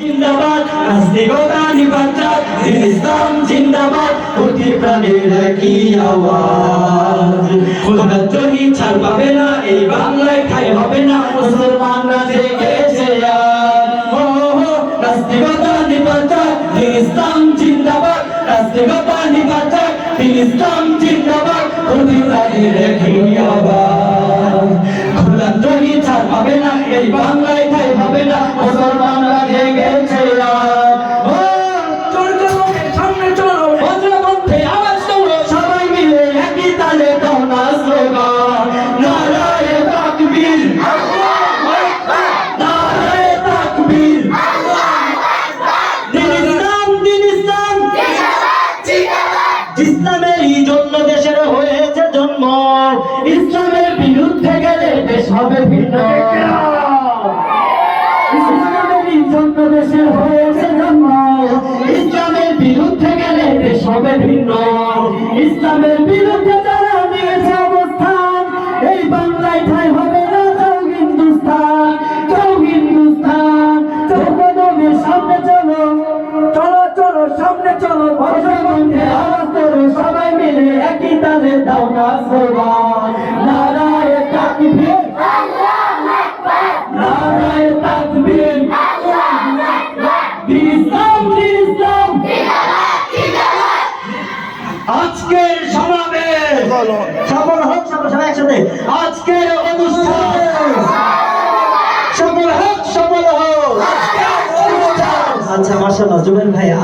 জিন্দাবাদ নাস্তিকতা নিপাত ইসলাম জিন্দাবাদ প্রতি প্রাণের কি আওয়াজ খোদাদ্রোহী ছাড় পাবে না এই বাংলায় ঠাঁই হবে না মুসলমানরা জেগেছে নাস্তিকতা নিপাত ইসলাম জিন্দাবাদ নাস্তিকতা নিপাত ইসলাম জিন্দাবাদ প্রতি প্রাণের কি আওয়াজ খোদাদ্রোহী ছাড় পাবে না এই বাংলায় ঠাঁই হবে না মুসলমানরা জেগেছে ইসলামের জন্য দেশের হয়েছে জন্ম ইসলামের বিরুদ্ধে গেলে দেশ হবে ভিন্ন ইসলামের জন্য দেশের হয়েছে জন্ম ইসলামের বিরুদ্ধে গেলে দেশ হবে ভিন্ন ইসলামের বিরুদ্ধে যারা নিয়েছে অবস্থান এই বাংলায় ঠাঁই হবে না কেউ হিন্দুস্তান কদমের সামনে চলো চলো চলো সামনে চলো বন্ধে আওয়াজ করো সবাই মিলে একই তালে দাও না স্লোগান নারায়ে তাকবীর নারায়ে তাকবীর ইসলাম আজকের সমাবেশ সফল হোক সবাই একসাথে আজকের অনুষ্ঠান সফল হোক আচ্ছা মাশাআল্লাহ জুবেল ভাই